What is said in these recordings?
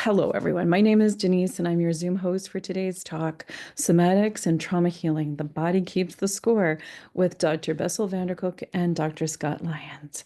Hello, everyone. My name is Denise, and I'm your Zoom host for today's talk, Somatics and Trauma Healing, The Body Keeps the Score, with Dr. Bessel VanDerKolk and Dr. Scott Lyons.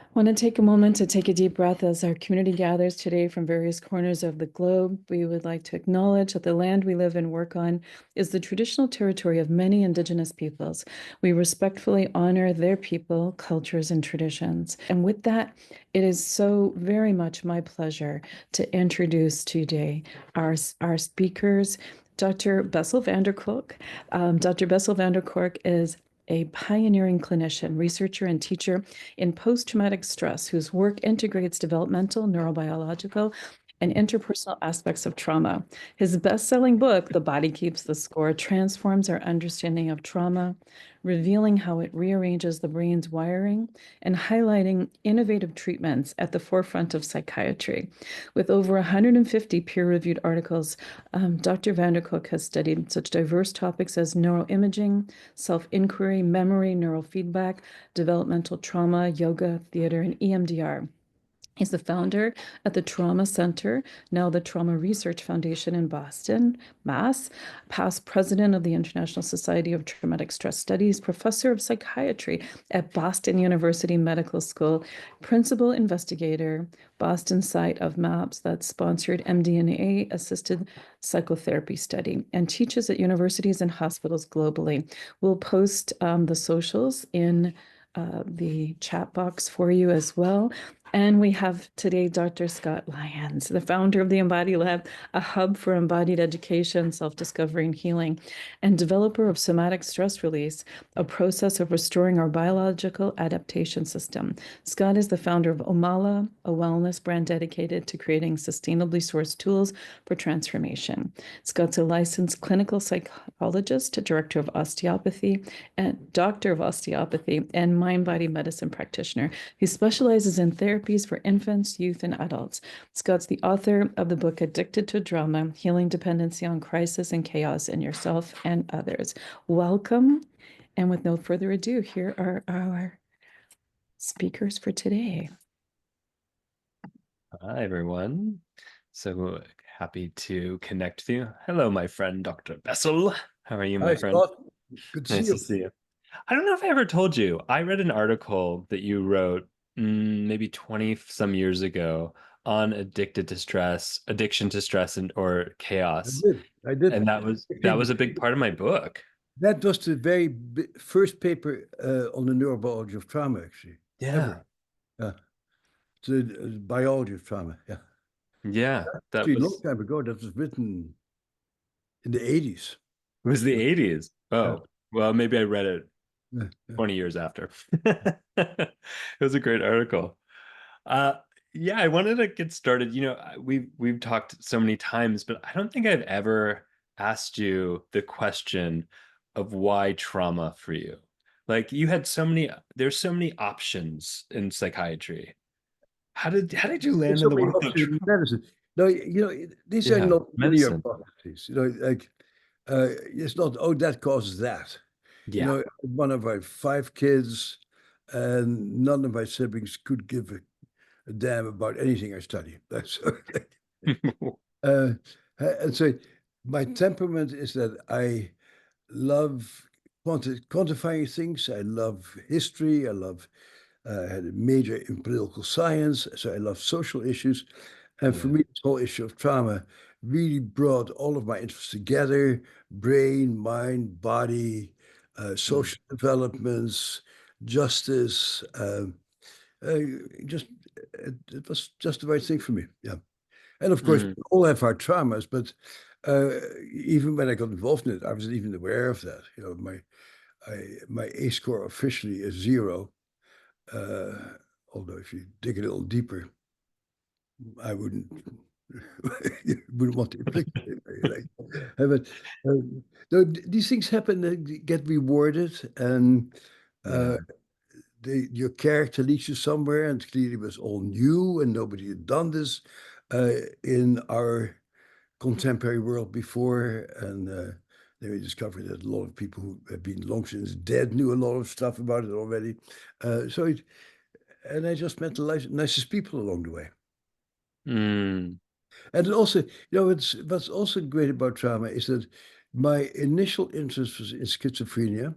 I want to take a moment to take a deep breath as our community gathers today from various corners of the globe. We would like to acknowledge that the land we live and work on is the traditional territory of many Indigenous peoples. We respectfully honor their people, cultures, and traditions. And with that, it is so very much my pleasure to introduce today our speakers. Dr. Bessel VanDerKolk. Dr. Bessel VanDerKolk is a pioneering clinician, researcher, and teacher in post-traumatic stress whose work integrates developmental, neurobiological, and interpersonal aspects of trauma. His best-selling book, The Body Keeps the Score, transforms our understanding of trauma, revealing how it rearranges the brain's wiring and highlighting innovative treatments at the forefront of psychiatry. With over 150 peer-reviewed articles, Dr. VanDerKolk has studied such diverse topics as neuroimaging, self-inquiry, memory, neurofeedback, developmental trauma, yoga, theater, and EMDR. He's the founder at the Trauma Center, now the Trauma Research Foundation in Boston, Mass., past president of the International Society of Traumatic Stress Studies, professor of psychiatry at Boston University Medical School, principal investigator, Boston site of MAPS that sponsored MDMA-assisted psychotherapy study, and teaches at universities and hospitals globally. We'll post the socials in the chat box for you as well. And we have today Dr. Scott Lyons, the founder of the Embodied Lab, a hub for embodied education, self-discovery, and healing, and developer of somatic stress release, a process of restoring our biological adaptation system. Scott is the founder of Omala, a wellness brand dedicated to creating sustainably sourced tools for transformation. Scott's a licensed clinical psychologist, director of osteopathy, and doctor of osteopathy, and mind-body medicine practitioner who specializes in therapies for infants, youth, and adults. Scott's the author of the book Addicted to Drama, Healing Dependency on Crisis and Chaos in Yourself and Others. Welcome. And with no further ado, here are our speakers for today. Hi, everyone. So happy to connect with you. Hello, my friend, Dr. Bessel. How are you, my friend? Scott. Good to see Nice you. to see you. I don't know if I ever told you, I read an article that you wrote maybe 20 some years ago on addiction to stress or chaos. I did. And that was a big part of my book. That was the very first paper on the neurobiology of trauma, actually. Yeah. Ever. Yeah. The biology of trauma. Yeah. Yeah. That Actually, was a long time ago. That was written in the 80s. It was the 80s. Oh, Yeah. well, maybe I read it Yeah. 20 years after. It was a great article. Yeah, I wanted to get started. You know, we've talked so many times, but I don't think I've ever asked you the question of why trauma for you. Like you had there's so many options in psychiatry. How did you land There's in so the many world of options in medicine. No, these are not linear medicine? processes. Like it's not, oh, that causes that. Yeah. One of my 5 kids, and none of my siblings could give a damn about anything I study. And so my temperament is that I love quantifying things. I love history. I had a major in political science, so I love social issues. And for me, this whole issue of trauma really brought all of my interests together: brain, mind, body, social developments, justice. Just it was just the right thing for me. Yeah. And of course, we all have our traumas, but even when I got involved in it, I wasn't even aware of that. My A score officially is 0. Although if you dig a little deeper, I wouldn't want to inflict it. But these things happen, they get rewarded, and your character leads you somewhere, and clearly it was all new, and nobody had done this in our contemporary world before. And then we discovered that a lot of people who had been long since dead knew a lot of stuff about it already. And I just met the nicest people along the way. And also, what's also great about trauma is that my initial interest was in schizophrenia,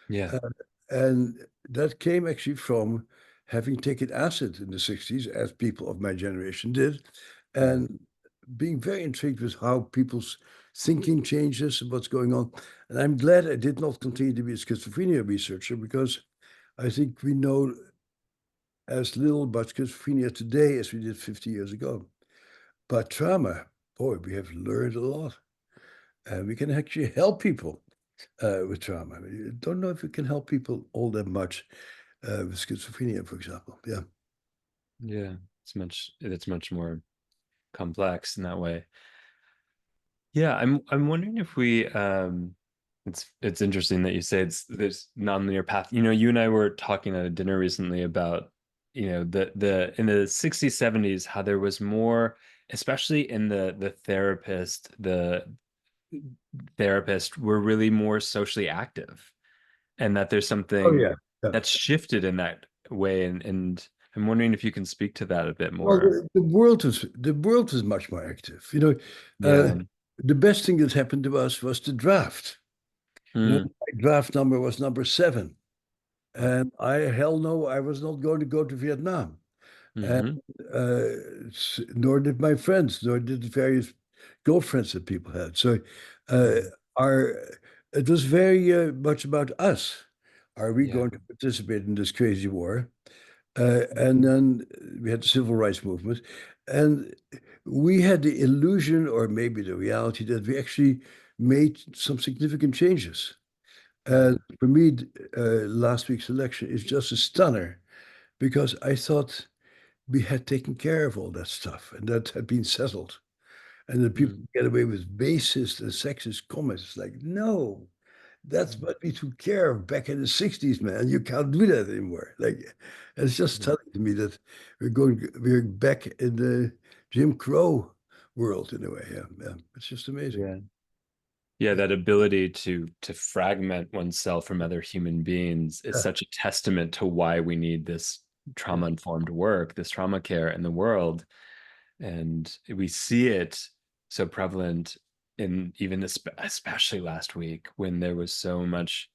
Yeah. uh, and that came actually from having taken acid in the 60s, as people of my generation did, Mm. and being very intrigued with how people's thinking changes and what's going on. And I'm glad I did not continue to be a schizophrenia researcher, because I think we know as little about schizophrenia today as we did 50 years ago. But trauma, boy, we have learned a lot. And we can actually help people with trauma. I don't know if we can help people all that much with schizophrenia, for example. Yeah. Yeah. It's much more complex in that way. Yeah, I'm wondering if we it's interesting that you say it's this nonlinear path. You know, you and I were talking at a dinner recently about, you know, the in the 60s, 70s, how there was more, especially in the therapist were really more socially active, and that there's Oh, something yeah. Yeah. that's shifted in that way, and I'm wondering if you can speak to that a bit Well, more. the world was much more active. Uh, Yeah. the best thing that happened to us was the draft. Mm. My draft number was number 7. Wow. And hell no, I was not going to go to Vietnam. And Mm-hmm. nor did my friends, nor did the various girlfriends that people had. So uh, Mm. our it was very much about us. Are we Yeah. going to participate in this crazy war? And then we had the civil rights movement, and we had the illusion, or maybe the reality, that we actually made some significant changes. And Mm. for me, last week's election is just a stunner, because I thought we had taken care of all that stuff and that had been settled. And the people Mm. get away with racist and sexist comments. It's like, no, that's Mm. what we took care of back in the 60s, man. You can't do that anymore. Like, it's just Yeah. telling to me that we're back in the Jim Crow world in a way. Yeah, yeah. It's just amazing. Yeah. Yeah, Yeah, that ability to fragment oneself from other human beings is yeah, such a testament to why we need this yeah. trauma-informed work, this trauma care in the world. And we see it so prevalent in even this, especially last week when there was so much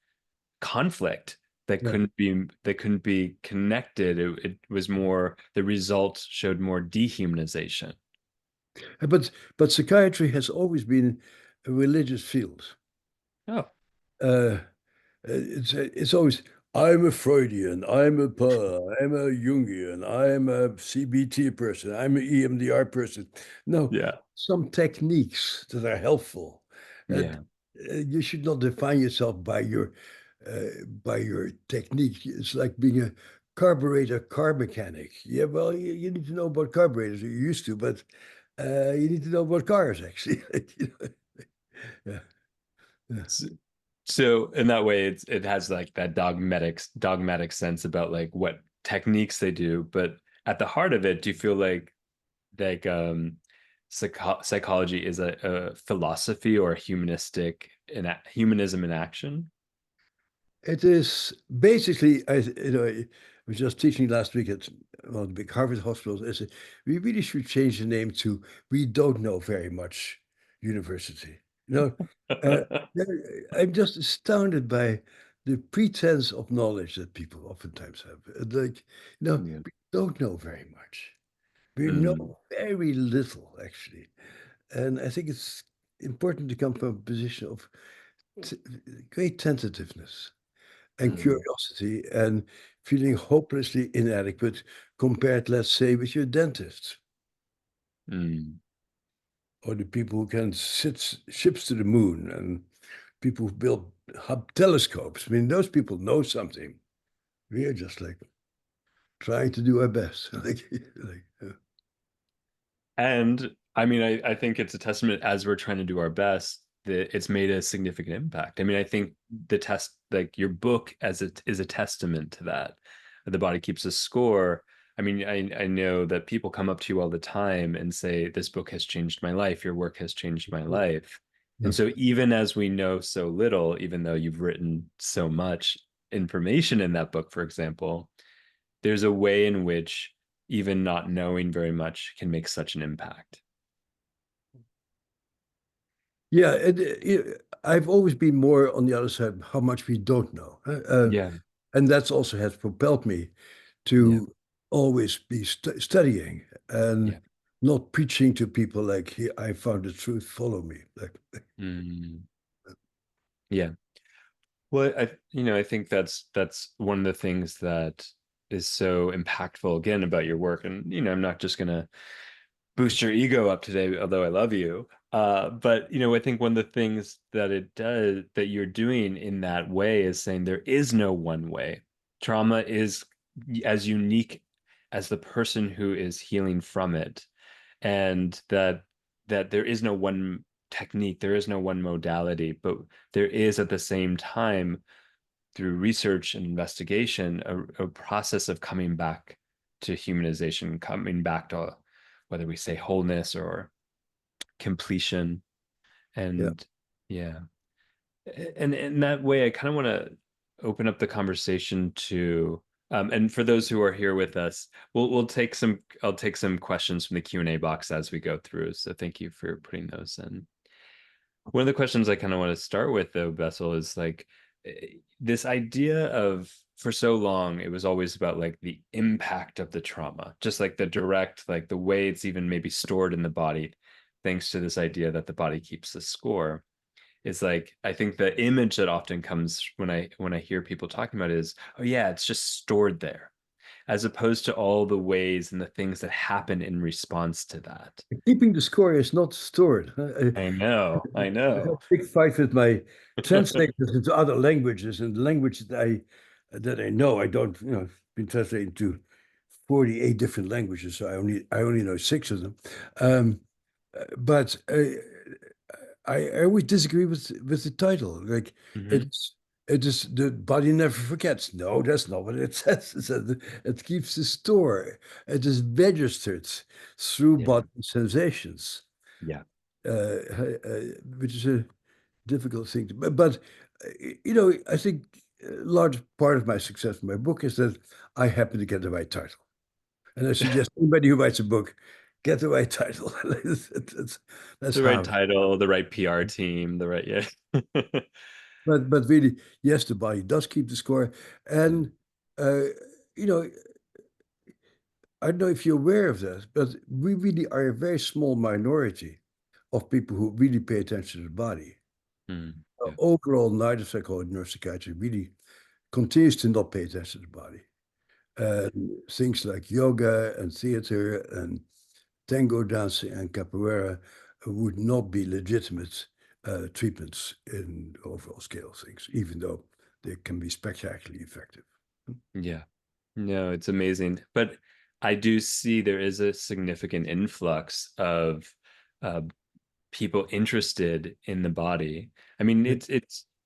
conflict Yeah. that couldn't be connected. It was more, the results showed more dehumanization. But psychiatry has always been a religious field. Oh, Uh, it's always, I'm a Freudian, I'm a Jungian, I'm a CBT person, I'm an EMDR person. No, yeah. some techniques that are helpful. And Yeah. you should not define yourself by your technique. It's like being a car mechanic. Yeah, well, you need to know about carburetors. You used to, but you need to know about cars actually. Yeah, yeah. So in that way, it has like that dogmatic sense about like what techniques they do, but at the heart of it, do you feel like psychology is a philosophy or a humanism in action? It is basically, I was just teaching last week at one of the big Harvard hospitals. I said, we really should change the name to "We Don't Know Very Much University." You know, uh, I'm just astounded by the pretense of knowledge that people oftentimes have. Like, Yeah. we don't know very much. We Mm, know very little, actually. And I think it's important to come from a position of t- great tentativeness and mm, curiosity and feeling hopelessly inadequate compared, let's say, with your dentist mm. or the people who can sit ships to the moon and people who build Hubble telescopes. I mean, those people know something. We are just like trying to do our best. And I mean, I think it's a testament as we're trying to do our best that it's made a significant impact. I mean, I think like your book is a testament to that. The Body Keeps a Score. I mean, I know that people come up to you all the time and say, this book has changed my life. Your work has changed my life. Yeah. And so even as we know so little, even though you've written so much information in that book, for example, there's a way in which even not knowing very much can make such an impact. Yeah, I've always been more on the other side, how much we don't know. Yeah, And that's also has propelled me yeah, to always be studying and yeah. not preaching to people like, "Here, I found the truth, follow me." Like, Mm, yeah. Well, I think that's one of the things that is so impactful again about your work. And, I'm not just gonna boost your ego up today, although I love you. But I think one of the things that it does that you're doing in that way is saying there is no one way. Trauma is as unique as the person who is healing from it, and that there is no one technique, there is no one modality, but there is at the same time through research and investigation, a process of coming back to humanization, coming back to whether we say wholeness or completion. yeah. And yeah, and in that way, I kind of want to open up the conversation to, and for those who are here with us, I'll take some questions from the Q&A box as we go through. So thank you for putting those in. One of the questions I kind of want to start with, though, Bessel, is like this idea of for so long, it was always about like the impact of the trauma, just like the direct, like the way it's even maybe stored in the body, thanks to this idea that the body keeps the score. It's like I think the image that often comes when I hear people talking about it is, oh yeah, it's just stored there, as opposed to all the ways and the things that happen in response to that. Keeping the score is not stored. I know, I I had a know. big fight with my translators into other languages, and the language that I know, I don't, been translated to 48 different languages, so I only know six of them. Um, but I always disagree with the title. Like, Mhm. it's the body never forgets. No, that's not what it says. It says it keeps the store. It is registered through Yeah, body sensations, yeah. which is a difficult thing to. But I think a large part of my success in my book is that I happen to get the right title. And I suggest anybody who writes a book get the right title. That's The right how. title, the right PR team, the right, yeah. But really, yes, the body does keep the score. Yeah. And uh, you know, I don't know if you're aware of that, but we really are a very small minority of people who really pay attention to the body. Mm, yeah. Overall, neither psychology nor psychiatry really continues to not pay attention to the body. And things like yoga and theater and tango dancing and capoeira would not be legitimate treatments in the overall scale of things, even though they can be spectacularly effective. Yeah. No, it's amazing. But I do see there is a significant influx of uh, people interested in the body. I mean, it's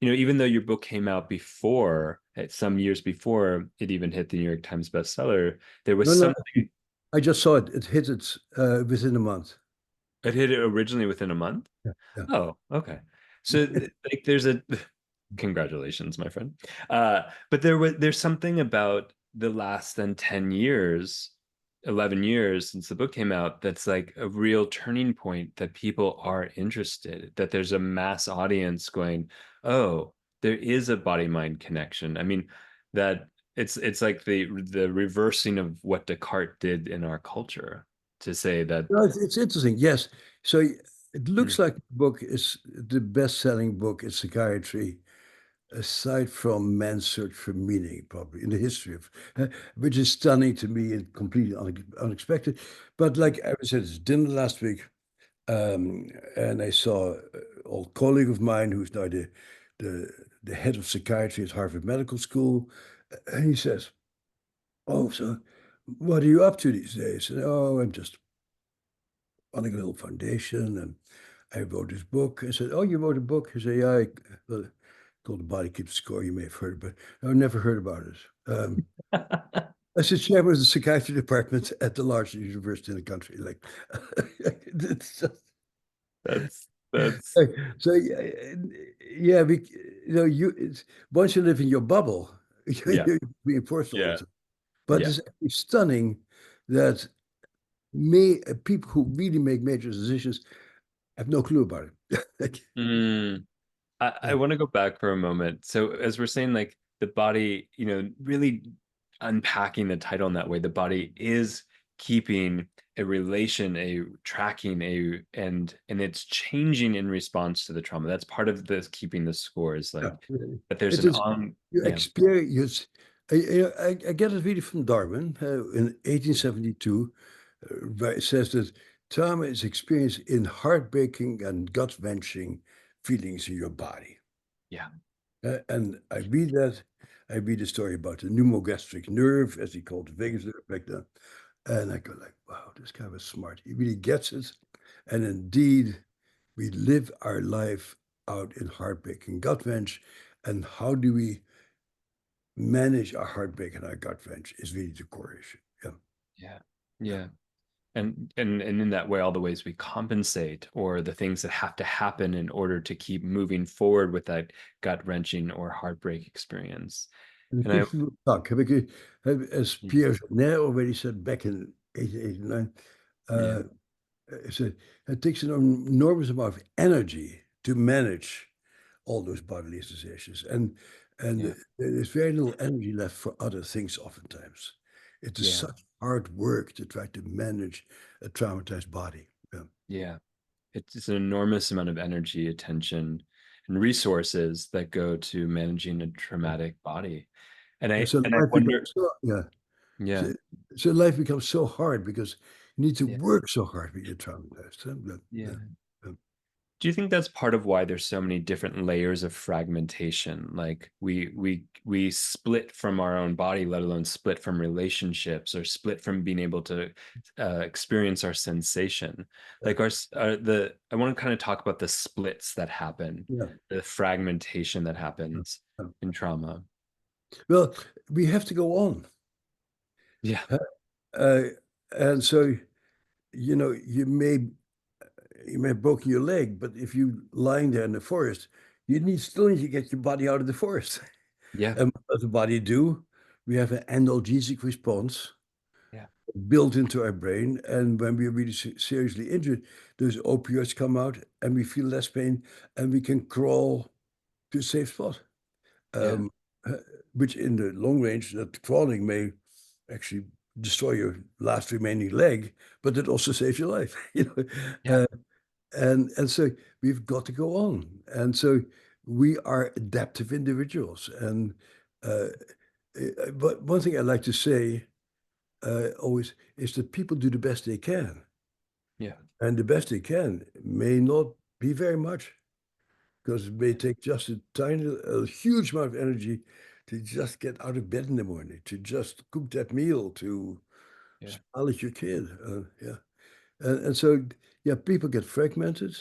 even though your book came out before, some years before it even hit the New York Times bestseller, there was No, no, something. I just saw it. It hit it within a month. It hit it originally within a month. Yeah, yeah. Oh, okay. So like there's a congratulations, my friend. But there's something about the last than 10 years, 11 years since the book came out that's like a real turning point that people are interested, that there's a mass audience going, "Oh, there is a body-mind connection." I mean, that it's like the reversing of what Descartes did in our culture to say that. No, it's interesting. Yes. So it Hmm, looks like the book is the best-selling book in psychiatry, aside from Man's Search for Meaning, probably in the history of, which is stunning to me and completely unexpected. But like I was at dinner last week, and I saw an old colleague of mine who's now the the head of psychiatry at Harvard Medical School, and he says, "Oh, so what are you up to these days?" And, "Oh, I'm just running a little foundation, and I wrote this book." I said, "Oh, you wrote a book?" He said, "Yeah, well, called The Body Keeps Score. You may have heard, but I've never heard about it." I said, "Chairman of the psychiatry department at the largest university in the country." Like, it's just, that's so yeah, once you live in your bubble, yeah, you're reinforced all the yeah, time. But yeah. it's actually stunning that people who really make major decisions have no clue about it. Mm. I Yeah, want to go back for a moment. So as we're saying, like the body, really unpacking the title in that way, the body is keeping a relation, a tracking, and it's changing in response to the trauma. That's part of the keeping the score is yeah. like that there's It an is on, you yeah, experience. I get it really from Darwin in 1872, where it says that trauma is experienced in heartbreaking and gut-wrenching feelings in your body. yeah, And I read that. I read a story about the pneumogastric nerve, as he called the vagus nerve back then. And I go like, wow, this guy was smart. He really gets it. And indeed, we live our life out in heartbreak and gut wrench. And how do we manage our heartbreak and our gut wrench is really the core issue. Yeah. yeah, Yeah. yeah. And in that way, all the ways we compensate or the things that have to happen in order to keep moving forward with that gut wrenching or heartbreak experience. And the And I, people talk, because as Pierre Janet already said back in 1889, yeah, he said it takes an enormous amount of energy to manage all those bodily associations, and yeah, there's very little energy left for other things. Oftentimes, it is yeah, such hard work to try to manage a traumatized body. Yeah. yeah. It's an enormous amount of energy, attention, and resources that go to managing a traumatic body. And And I so and I life becomes wonder, so, yeah. yeah, So, so life becomes so hard because you need to yeah, work so hard when you're traumatized. Huh? yeah. Yeah. Do you think that's part of why there's so many different layers of fragmentation? Like we split from our own body, let alone split from relationships or split from being able to experience our sensation. Yeah. Like the I want to kind of talk about the splits that happen, Yeah. the fragmentation that Yeah. happens Yeah. in trauma. Well, we have to go on. Yeah, Huh? Uh, and so, you may have broken your leg, but if you lying there in the forest, still need to get your body out of the forest. yeah, And what does the body do? We have an analgesic response yeah, built into our brain. And when we're really seriously injured, those opioids come out and we feel less pain and we can crawl to a safe spot. yeah, Um, uh, which in the long range, that crawling may actually destroy your last remaining leg, but it also saves your life. yeah, And so we've got to go on. And so we are adaptive individuals. And uh, but one thing I like to say always is that people do the best they can, yeah, and the best they can may not be very much because it may take just a huge amount of energy to just get out of bed in the morning, to just cook that meal, to yeah, smile at your kid. Yeah. And so, yeah, people get fragmented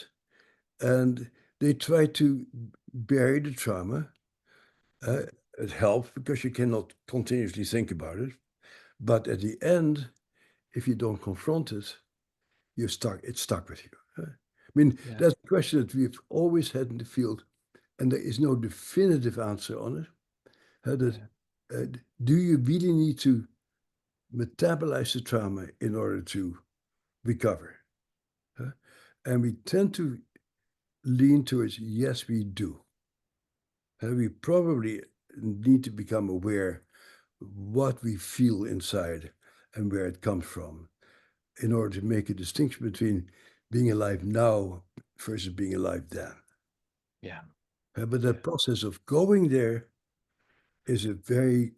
and they try to bury the trauma. Uh, it helps because you cannot continuously think about it. But at the end, if you don't confront it, you're stuck. It's stuck with you. I mean, yeah, that's a question that we've always had in the field, and there is no definitive answer on it. That yeah, uh, do you really need to metabolize the trauma in order to recover? Huh? And we tend to lean towards yes, we do. And we probably need to become aware what we feel inside and where it comes from in order to make a distinction between being alive now versus being alive then. yeah, But yeah, that process of going there is a very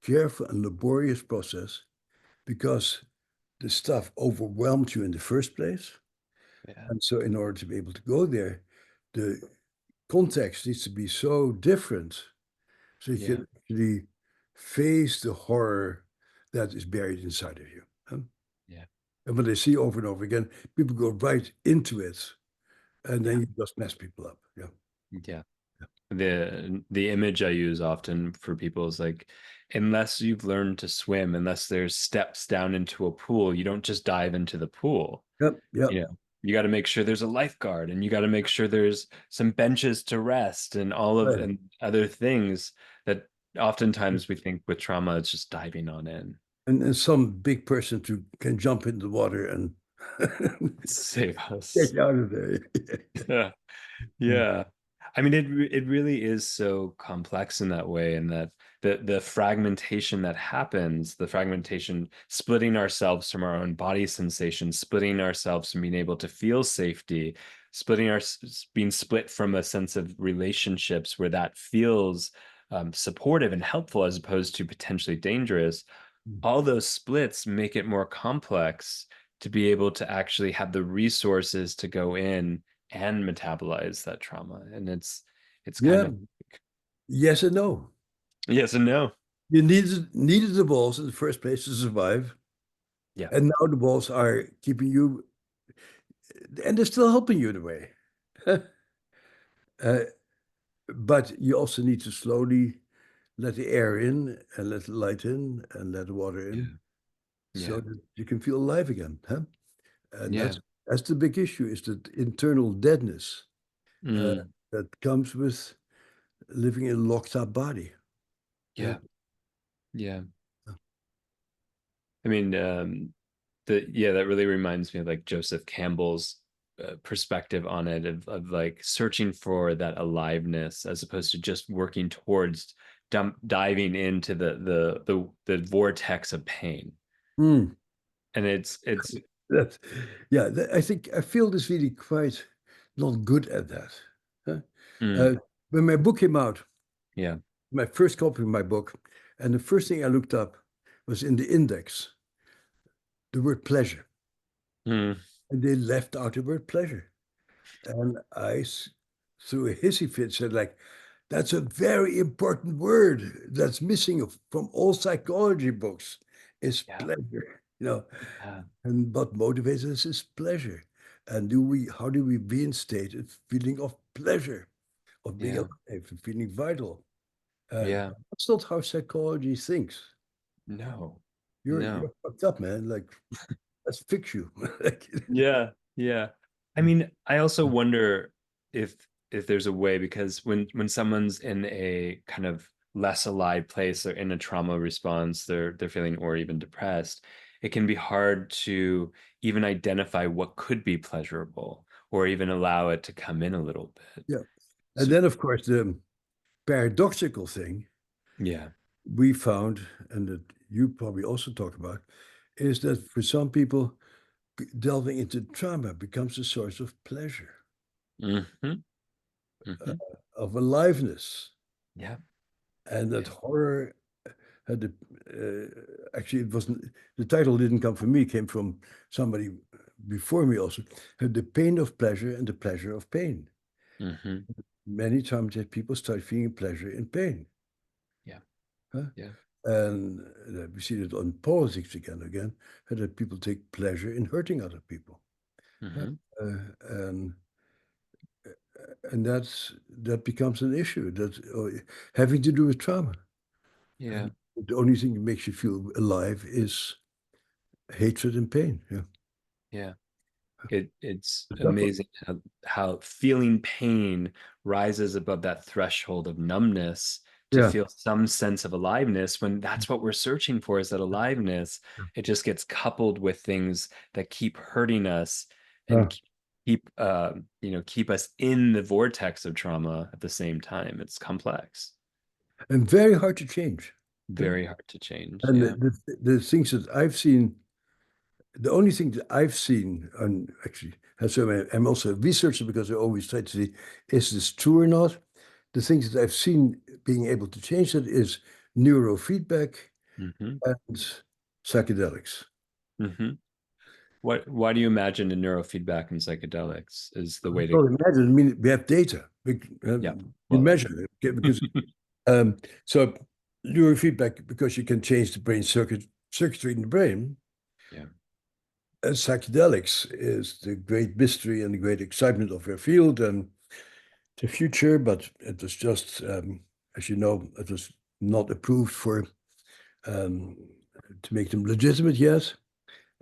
careful and laborious process because the stuff overwhelmed you in the first place. yeah, And so, in order to be able to go there, the context needs to be so different so you yeah, can actually face the horror that is buried inside of you. yeah, And what I see over and over again, people go right into it, and yeah, then you just mess people up. Yeah. yeah. The image I use often for people is like, unless you've learned to swim, unless there's steps down into a pool, you don't just dive into the pool. Yep. Yep. You know, you got to make sure there's a lifeguard, and you got to make sure there's some benches to rest, and all of Right. and other things that oftentimes we think with trauma, it's just diving on in. And some big person to can jump in the water and Save us. Get out of there. Yeah. Yeah. I mean, it really is so complex in that way, and that the fragmentation that happens, the fragmentation, splitting ourselves from our own body sensations, splitting ourselves from being able to feel safety, being split from a sense of relationships where that feels supportive and helpful as opposed to potentially dangerous. All those splits make it more complex to be able to actually have the resources to go in and metabolize that trauma. And it's kind Yeah, of yes and no. yes and no. You needed the balls in the first place to survive, Yeah. and now the balls are keeping you, and they're still helping you in a way. Uh, but you also need to slowly let the air in and let the light in and let the water Yeah. in so Yeah. that you can feel alive again. Huh? And Yeah. that's the big issue, is the internal deadness Mm. that comes with living in a locked up body. Yeah. Yeah. I mean, that really reminds me of like Joseph Campbell's perspective on it, of like searching for that aliveness as opposed to just working towards diving into the vortex of pain. Mm. And it's That, yeah, I feel this really quite not good at that. Huh? mm, Uh, when my book came out, yeah. my first copy of my book, and the first thing I looked up was in the index, the word pleasure. Mm, And they left out the word pleasure. And through a hissy fit, said, like, that's a very important word that's missing from all psychology books, is yeah. pleasure. Yeah. And what motivates us is pleasure. And how do we reinstate a feeling of pleasure, of being Yeah. alive, of feeling vital? Yeah. That's not how psychology thinks. No. You're No. fucked up, man. Like, let's fix you. Like, Yeah. Yeah. I mean, I also wonder if there's a way, because when someone's in a kind of less alive place, or in a trauma response, they're feeling, or even depressed, it can be hard to even identify what could be pleasurable, or even allow it to come in a little bit. yeah. And So then, of course, the paradoxical thing yeah. we found, and that you probably also talk about, is that for some people, delving into trauma becomes a source of pleasure, Hmm. uh, Hmm. of aliveness, Yeah. and that Yeah. horror had actually, it wasn't, the title didn't come from me, it came from somebody before me also, had the pain of pleasure and the pleasure of pain. Hmm. Many times that people start feeling pleasure in pain. Yeah. Huh? Yeah. And we see it on politics again and again, that people take pleasure in hurting other people. Hmm. And that becomes an issue that having to do with trauma. Yeah. And the only thing that makes you feel alive is hatred and pain. Yeah. Yeah. It's Tough one. amazing how feeling pain rises above that threshold of numbness to Yeah. feel some sense of aliveness, when that's what we're searching for, is that aliveness. It just gets coupled with things that keep hurting us, Yeah. and keep us in the vortex of trauma at the same time. It's complex, And very hard to change. Yeah. very hard to change. And Yeah. the things that I've seen, the only thing that I've seen, and actually, I'm also a researcher because I always try to see, is this true or not? The things that I've seen being able to change that is neurofeedback Hmm. and psychedelics. Hmm. Why do you imagine the neurofeedback and psychedelics is the way to? Well, imagine, I mean, we have data. Yeah. We Well, measure it because so neurofeedback, because you can change the brain circuitry in the brain. yeah. And psychedelics is the great mystery and the great excitement of our field and the future, but it was just, as you know, it was not approved for um, to make them legitimate yet.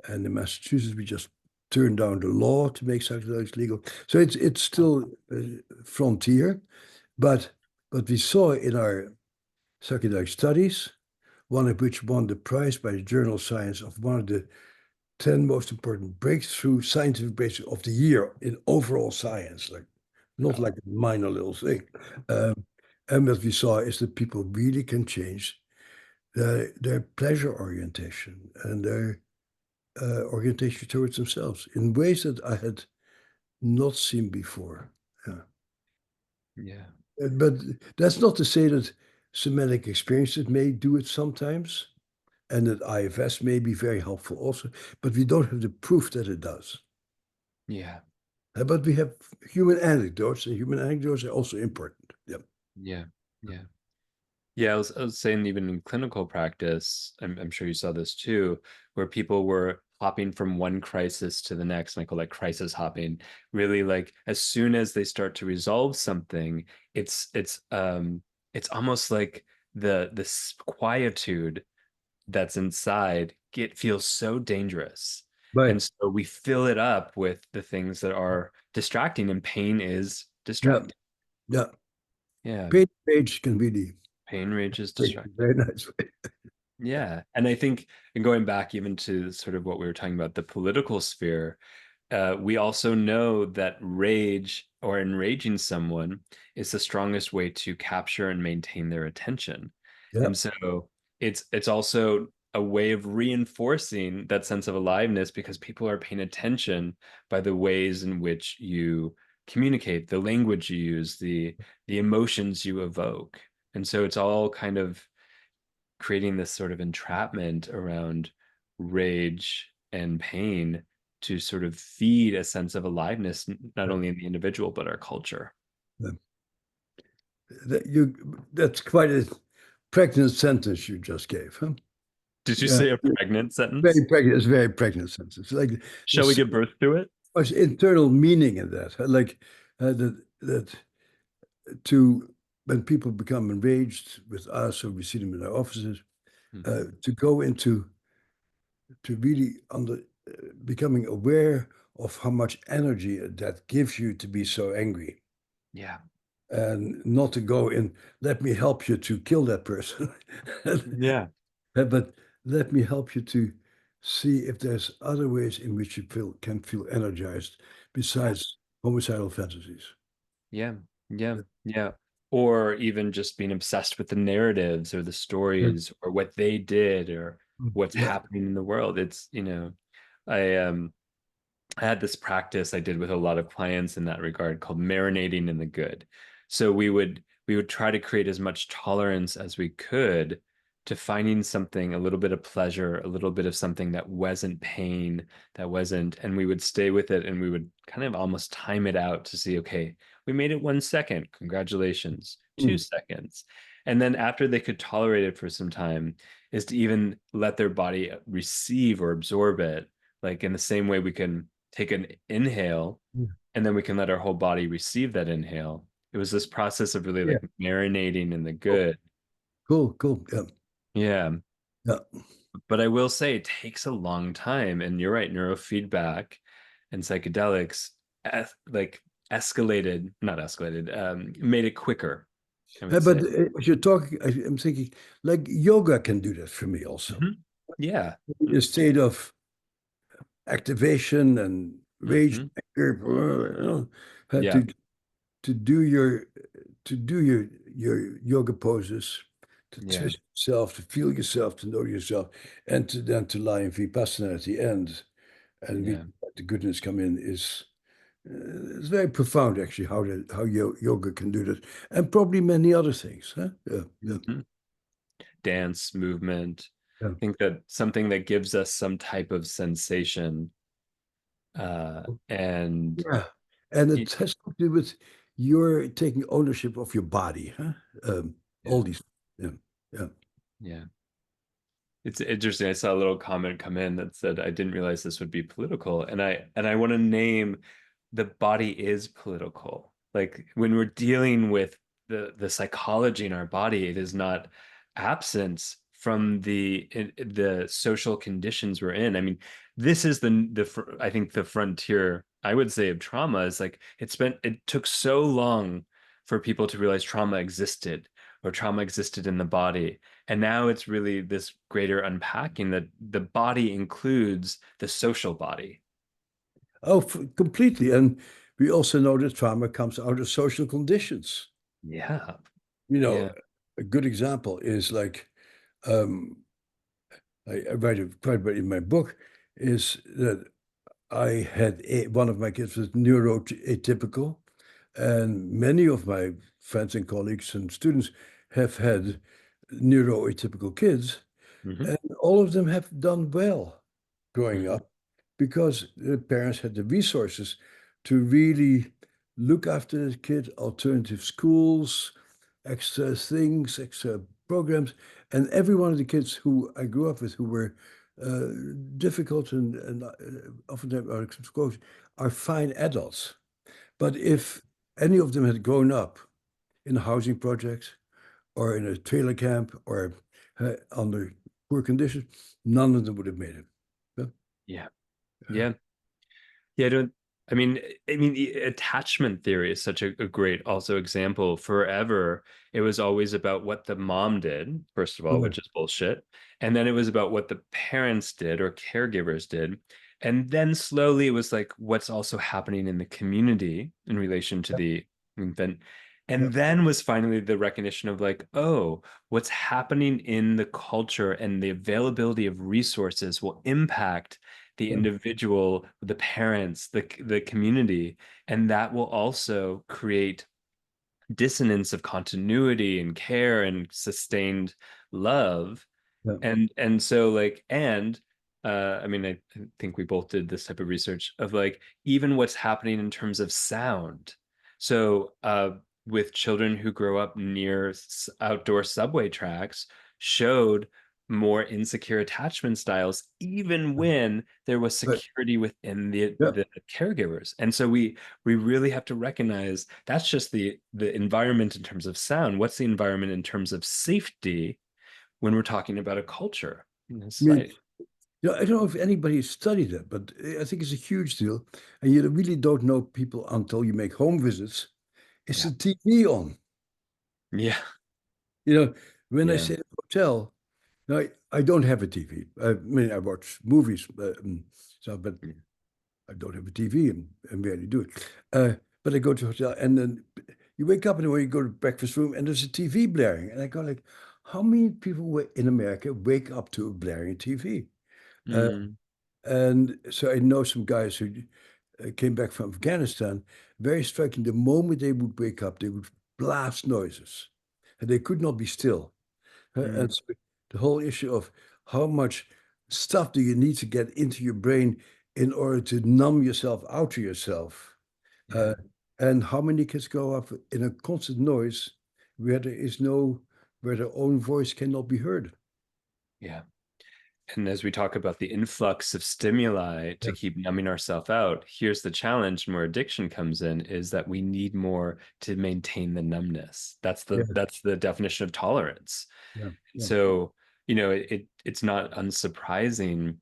And in Massachusetts, we just turned down the law to make psychedelics legal. So it's still a frontier, but we saw in our psychedelic studies, one of which won the prize by the journal Science of one of the 10 most important scientific breakthrough of the year in overall science, like not Wow. like a minor little thing. And what we saw is that people really can change their pleasure orientation and their orientation towards themselves in ways that I had not seen before. Yeah. Yeah. But that's not to say that somatic experiences may do it sometimes, and that IFS may be very helpful also, but we don't have the proof that it does. Yeah. But we have human anecdotes, and human anecdotes are also important. Yeah. Yeah. Yeah. Yeah, I was saying even in clinical practice, I'm sure you saw this too, where people were hopping from one crisis to the next, and I call that crisis hopping. Really, like as soon as they start to resolve something, it's almost like this quietude that's inside it feels so dangerous. Right. And so we fill it up with the things that are distracting, and pain is Yeah. distracting. Yeah. Yeah, Page can really pain rage is take a distracting. very nice way. Yeah. And I think, and going back even to sort of what we were talking about, the political sphere, we also know that rage or enraging someone is the strongest way to capture and maintain their attention. Yeah. And so it's also a way of reinforcing that sense of aliveness because people are paying attention by the ways in which you communicate, the language you use, the emotions you evoke. And so it's all kind of creating this sort of entrapment around rage and pain to sort of feed a sense of aliveness, not only in the individual, but our culture. Yeah. That's quite a pregnant sentence you just gave, huh? Did you Yeah. say a pregnant sentence? Very pregnant. It's a very pregnant sentence. Like Shall we there's so give birth to it? much internal meaning in that. Like that to when people become enraged with us or we see them in our offices, Mhm. to go into to really becoming aware of how much energy that gives you to be so angry, Yeah. and not to go in, let me help you to kill that person, Yeah. but let me help you to see if there's other ways in which you can feel energized Yeah. besides homicidal fantasies. Yeah. Yeah. Yeah. Or even just being obsessed with the narratives or the Yeah. stories or what they did or what's Yeah. happening in the world. It's, I had this practice I did with a lot of clients in that regard called marinating in the good. So we would try to create as much tolerance as we could to finding something, a little bit of pleasure, a little bit of something that wasn't pain, that wasn't, and we would stay with it and we would kind of almost time it out to see, okay, we made it 1 second. Congratulations. Two Mm. seconds. And then after they could tolerate it for some time, is to even let their body receive or absorb it like in the same way we can take an inhale Yeah. and then we can let our whole body receive that inhale. It was this process of really Yeah. like marinating in the Cool. good. Cool. Cool. Yeah. Yeah. Yeah. But I will say it takes a long time. And you're right, neurofeedback and psychedelics like escalated, not escalated, made it quicker, I would But say. as you're talking, I'm thinking like yoga can do that for me also. Mhm. Yeah. A state of activation and rage, Hmm. anger, Yeah. to do your yoga poses, to Yeah. twist yourself, to feel yourself, to know yourself, and to then to lie in vipassana at the end, and we Yeah. let the goodness come in is it's very profound actually how yoga can do that, and probably many other things. Huh? Yeah, yeah, Mhm. Dance, movement. yeah. I think that something that gives us some type of sensation and Yeah, and y- it has to do with your taking ownership of your body, huh? yeah, All these, yeah, yeah. yeah. It's interesting. I saw a little comment come in that said, I didn't realize this would be political. And I want to name the body is political. Like when we're dealing with the psychology in our body, it is not absence from the social conditions we're in. I mean, this is I think the frontier, I would say, of trauma is like it took so long for people to realize trauma existed, or trauma existed in the body. And now it's really this greater unpacking that the body includes the social body. Oh, completely. And we also know that trauma comes out of social conditions. Yeah. You know, Yeah. a good example is like, um, I write it quite a bit in my book, is that I had one of my kids was neuroatypical, and many of my friends and colleagues and students have had neuroatypical kids, Hmm. and all of them have done well growing Hmm. up because the parents had the resources to really look after the kid, alternative schools, extra things, extra programs. And every one of the kids who I grew up with who were uh, difficult and oftentimes out of school are fine adults. But if any of them had grown up in a housing project or in a trailer camp or under poor conditions, none of them would have made it. Yeah. Yeah. Uh, Yeah. Yeah, I mean, attachment theory is such a great also example. Forever, it was always about what the mom did, first of all, right. which is bullshit. And then it was about what the parents did or caregivers did. And then slowly it was like what's also happening in the community in relation to the infant. Yeah. And then was finally the recognition of like, oh, what's happening in the culture and the availability of resources will impact the Yeah. individual, the parents, the community, and that will also create dissonance of continuity and care and sustained love. Yeah. And so like and I mean I think we both did this type of research of like even what's happening in terms of sound. So with children who grow up near outdoor subway tracks showed more insecure attachment styles even when there was Right. security within the Yeah. the caregivers. And so we really have to recognize that's just the environment in terms of sound. What's the environment in terms of safety when we're talking about a culture in a I mean, society? I don't know if anybody studied that, but I think it's a huge deal. And you really don't know people until you make home visits. Is Yeah. the TV on? Yeah. You know, when I Yeah. stay at a hotel, now I don't have a TV. I mean, I watch movies, so but Yeah. I don't have a TV and rarely do it. But I go to a hotel and then you wake up in the morning, you go to the breakfast room and there's a TV blaring. And I go like, how many people in America wake up to a blaring TV? Uh, Mm, and so I know some guys who came back from Afghanistan, very striking. The moment they would wake up, they would blast noises and they could not be still. mm, And so the whole issue of how much stuff do you need to get into your brain in order to numb yourself out to yourself? yeah. Uh, and how many kids grow up in a constant noise where there is no, where their own voice cannot be heard? Yeah. And as we talk about the influx of stimuli Yeah. to keep numbing ourselves out, here's the challenge and where addiction comes in is that we need more to maintain the numbness. That's Yeah. the definition of tolerance. Yeah. Yeah. So, it's not unsurprising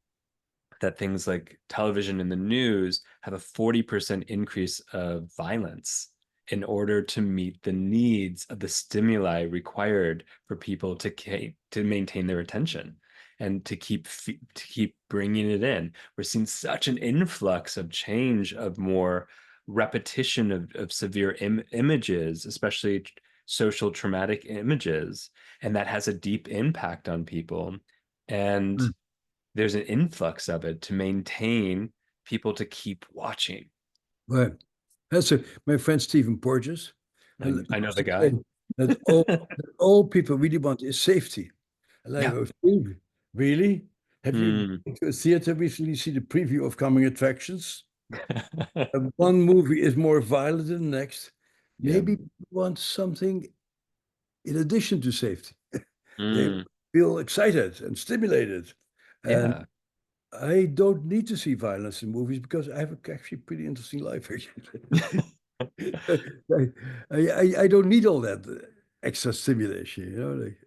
that things like television and the news have a 40% increase of violence in order to meet the needs of the stimuli required for people to maintain their attention and to keep bringing it in. We're seeing such an influx of change of more repetition of severe images, especially social traumatic images, and that has a deep impact on people. And Mm. there's an influx of it to maintain people to keep watching. Right. That's my friend Stephen Porges. And I know used the to say guy. that all people really want is safety. And I Yeah. go, "Steve, really? Have you Mm. been to a theater recently see the preview of coming attractions? One movie is more violent than the next. Yeah. Maybe you want something in addition to safety. They Mm. feel excited and stimulated. And Yeah. I don't need to see violence in movies because I have actually pretty interesting life. I don't need all that extra stimulation, like,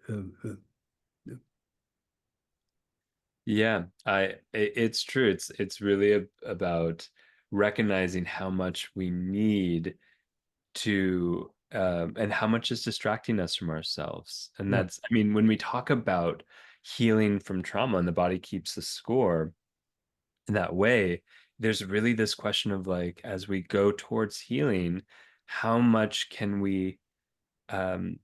yeah. Yeah. It's true. It's really about recognizing how much we need to and how much is distracting us from ourselves. And that's, I mean, when we talk about healing from trauma and the body keeps the score in that way, there's really this question of like, as we go towards healing, how much can we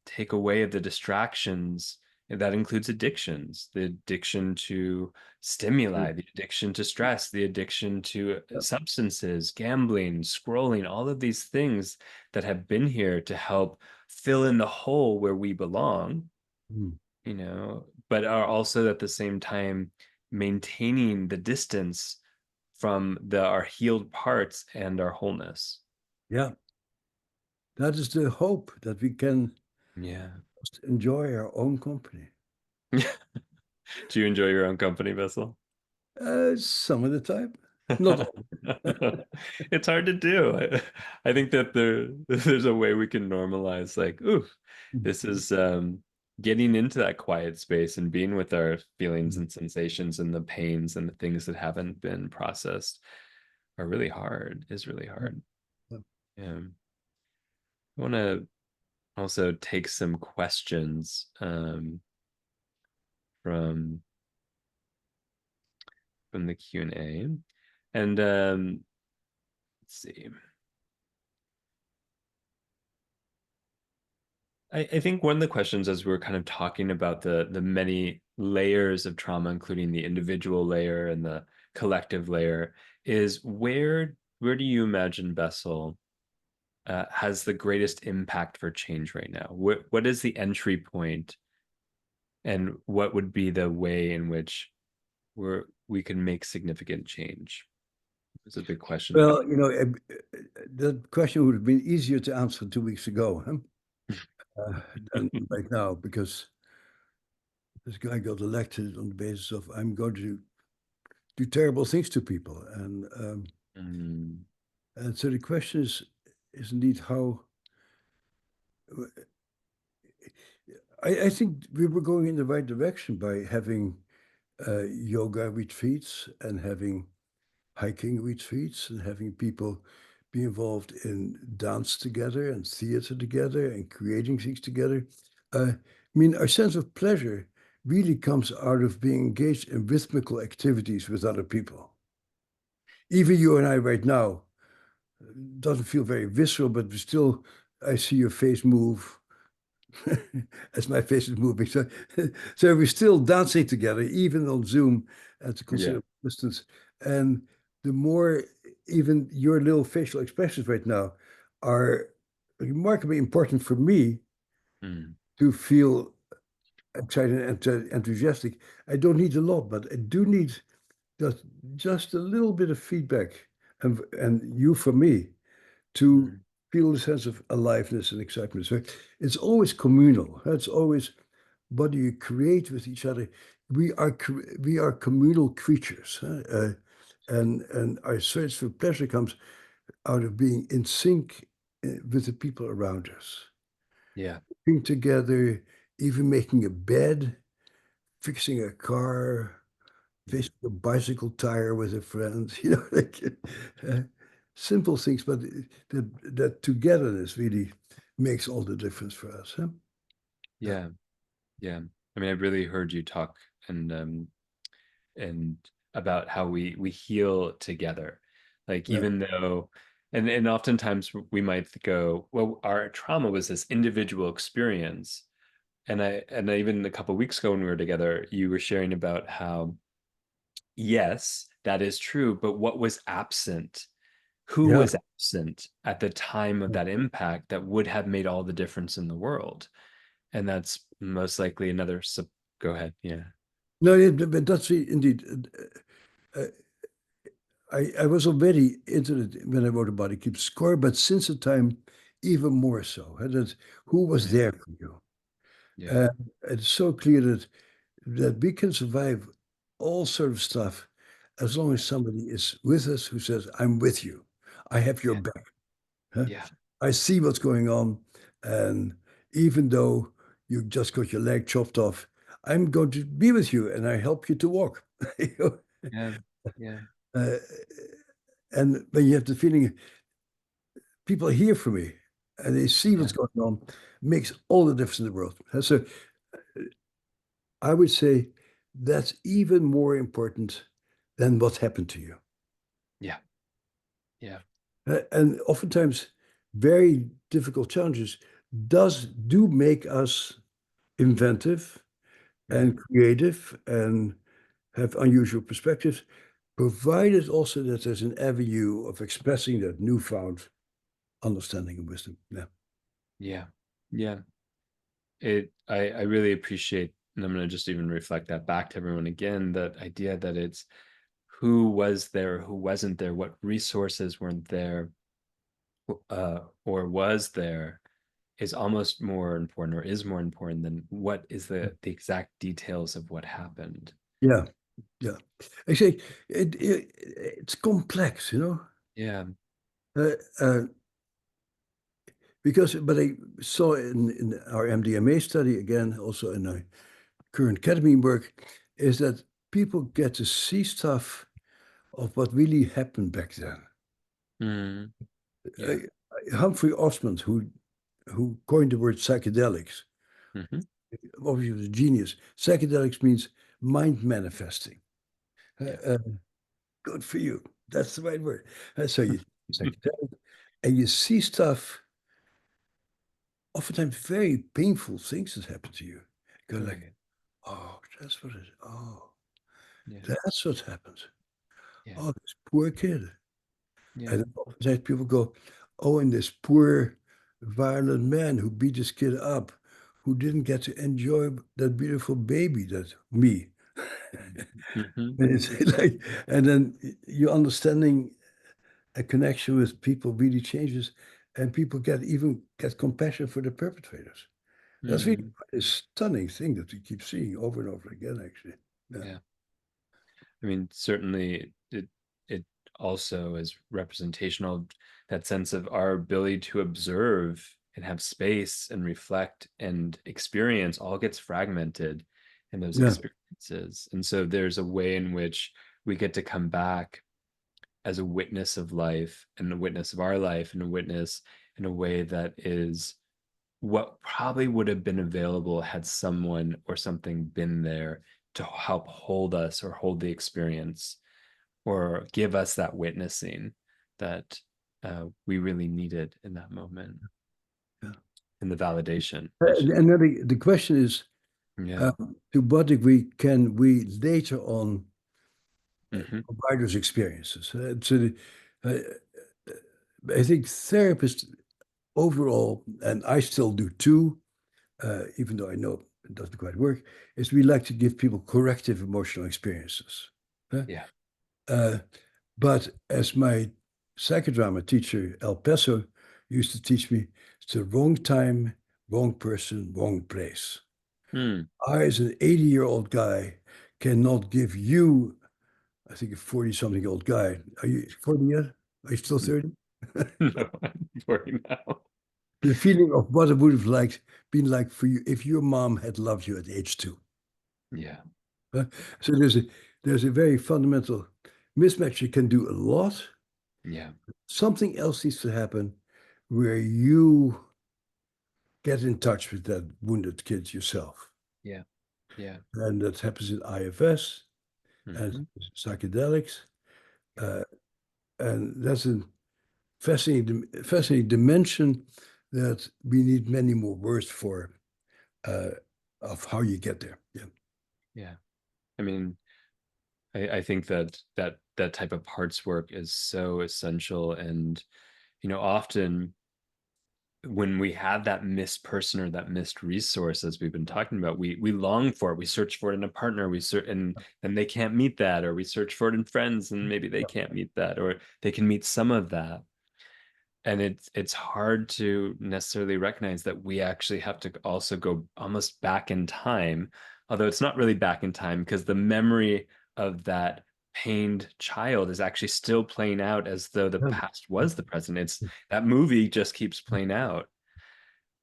take away of the distractions? And that includes addictions, the addiction to stimuli, the addiction to stress, the addiction to substances, gambling, scrolling, all of these things that have been here to help fill in the hole where we belong, Mm. you know, but are also at the same time maintaining the distance from our healed parts and our wholeness. Yeah, that is the hope, that we can Yeah. just enjoy our own company. Do you enjoy your own company, Bessel? Some of the time, not all. It's hard to do. I think that there's a way we can normalize like, ooh, this is getting into that quiet space and being with our feelings and sensations and the pains and the things that haven't been processed are really hard, is really hard. Yeah. I want to also take some questions from the Q&A. And let's see. I think one of the questions, as we're kind of talking about the many layers of trauma, including the individual layer and the collective layer, is where do you imagine Bessel has the greatest impact for change right now? What is the entry point, and what would be the way in which we can make significant change? It's a big question. Well, that question would have been easier to answer 2 weeks ago, than right now, because this guy got elected on the basis of, I'm going to do terrible things to people, Mm, and so the question is indeed how. I think we were going in the right direction by having yoga retreats and having hiking retreats and having people be involved in dance together and theater together and creating things together. I mean, our sense of pleasure really comes out of being engaged in rhythmical activities with other people. Even you and I right now, doesn't feel very visceral, but still, I see your face move as my face is moving. So we're still dancing together, even on Zoom at a yeah. considerable distance. And the more, even your little facial expressions right now are remarkably important for me Mm, to feel excited and enthusiastic. I don't need a lot, but I do need just a little bit of feedback, and you for me, to mm, feel a sense of aliveness and excitement. So it's always communal. It's always what do you create with each other. We are communal creatures, and our search for pleasure comes out of being in sync with the people around us, yeah. being together, even making a bed, fixing a car, fixing a bicycle tire with a friend. Like uh, simple things, but that togetherness really makes all the difference for us. Yeah. Yeah. I mean, I really heard you talk and about how we heal together. Like Yeah, even though and oftentimes we might go, well, our trauma was this individual experience. And I even a couple of weeks ago when we were together, you were sharing about how yes, that is true, but what was absent? Who yeah. was absent at the time of that impact that would have made all the difference in the world? And that's most likely another go ahead. Yeah. No, yeah, but that's indeed. Uh, I was already into it when I wrote about it, keep score, but since the time, even more so. That who was Yeah. there for you? Yeah. Uh, it's so clear that we can survive all sort of stuff as long as somebody is with us who says, "I'm with you. I have your Yeah. back. Huh? Yeah. I see what's going on, and even though you just got your leg chopped off, I'm going to be with you, and I help you to walk." You know? Yeah. Yeah. Uh, and when you have the feeling people are here for me, and they see what's going on, makes all the difference in the world. And so I would say that's even more important than what happened to you. Yeah. Yeah. And oftentimes, very difficult challenges do make us inventive and creative and have unusual perspectives, provided also that there's an avenue of expressing that newfound understanding and wisdom. Yeah. Yeah. Yeah. I really appreciate, and I'm going to just even reflect that back to everyone again, that idea that it's who was there, who wasn't there, what resources weren't there, or was there, is almost more important, or is more important than what is the exact details of what happened. Yeah. Yeah. Actually, it's complex, you know. Yeah. Uh, uh, but I saw in our MDMA study, again, also in our current ketamine work, is that people get to see stuff of what really happened back then. Mm. Uh, Yeah. Humphrey Osmond, who coined the word psychedelics, Mm-hmm. obviously was a genius. Psychedelics means mind manifesting. Yeah. Good for you. That's the right word. So you psychedelic, and you see stuff, oftentimes very painful things that happen to you. You go like, Right. oh, that's what it is. Oh, Yeah. that's what happened. Yeah. Oh, this poor kid. Yeah. And oftentimes people go, oh, and this poor violent man who beat his kid up, who didn't get to enjoy that beautiful baby, that me. Mm-hmm. And it's like, and then your understanding a connection with people really changes, and people get compassion for the perpetrators. That's really Mm. quite a stunning thing that we keep seeing over and over again, actually. Yeah. Yeah. I mean, certainly it also is representational of that sense of our ability to observe and have space and reflect and experience all gets fragmented in those Yeah. experiences. And so there's a way in which we get to come back as a witness of life and a witness of our life and a witness in a way that is what probably would have been available had someone or something been there to help hold us or hold the experience or give us that witnessing that we really needed in that moment, Yeah. and the validation. And then the question is, Yeah. to what degree can we later on Mm-hmm. provide those experiences? Uh, I think therapists overall, and I still do too, even though I know it doesn't quite work, is we like to give people corrective emotional experiences. Yeah. Uh, but as my psychodrama teacher, El Peso, used to teach me, it's the wrong time, wrong person, wrong place. Mm. I, as an 80-year-old guy, cannot give you, I think, a 40-something-old guy. Are you 40 yet? Are you still 30? No, I'm 40 now. The feeling of what it would have been like for you if your mom had loved you at age 2. Yeah. So there's a very fundamental mismatch. You can do a lot. Yeah. Something else needs to happen where you get in touch with that wounded kid yourself. Yeah. Yeah. And that happens in IFS and Mm-hmm. psychedelics. Uh, and that's a fascinating dimension that we need many more words for, uh, of how you get there. Yeah. Yeah. I mean, I think that type of parts work is so essential. And, often when we have that missed person or that missed resource, as we've been talking about, we long for it. We search for it in a partner. We search and they can't meet that, or we search for it in friends and maybe they can't meet that, or they can meet some of that. And it's hard to necessarily recognize that we actually have to also go almost back in time, although it's not really back in time because the memory of that pained child is actually still playing out as though the past was the present. It's that movie just keeps playing out.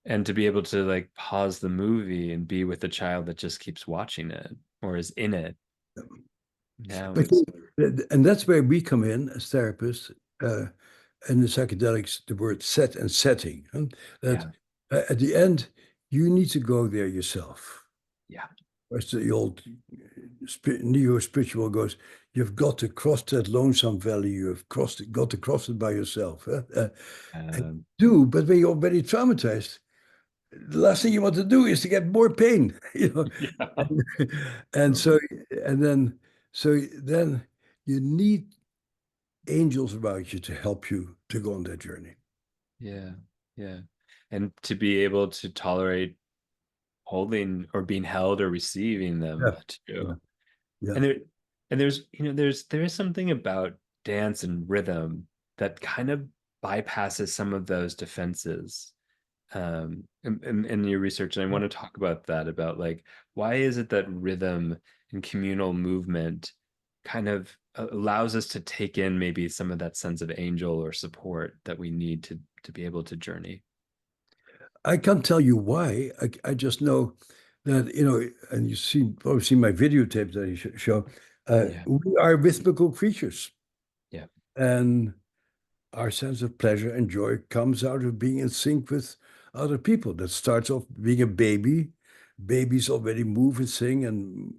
And to be able to like pause the movie and be with the child that just keeps watching it or is in it now But is and that's where we come in as therapists, uh, in the psychedelics, the word set and setting. That Yeah. at the end, you need to go there yourself. Yeah. As the old neo-spiritual goes, you've got to cross that lonesome valley. Got to cross it by yourself. And Um, but when you're already traumatized, the last thing you want to do is to get more pain, yeah. And so, Totally. then you need angels around you to help you to go on that journey. Yeah. Yeah. And to be able to tolerate holding or being held or receiving them Yeah, yeah, too. yeah. And there is something about dance and rhythm that kind of bypasses some of those defenses in your research. And I want to talk about that, about like, why is it that rhythm and communal movement kind of allows us to take in maybe some of that sense of angel or support that we need to be able to journey? I can't tell you why. I just know that, and probably seen my videotape that I show. Yeah. We are rhythmical creatures, Yeah. and our sense of pleasure and joy comes out of being in sync with other people. That starts off being a baby. Babies already move and sing and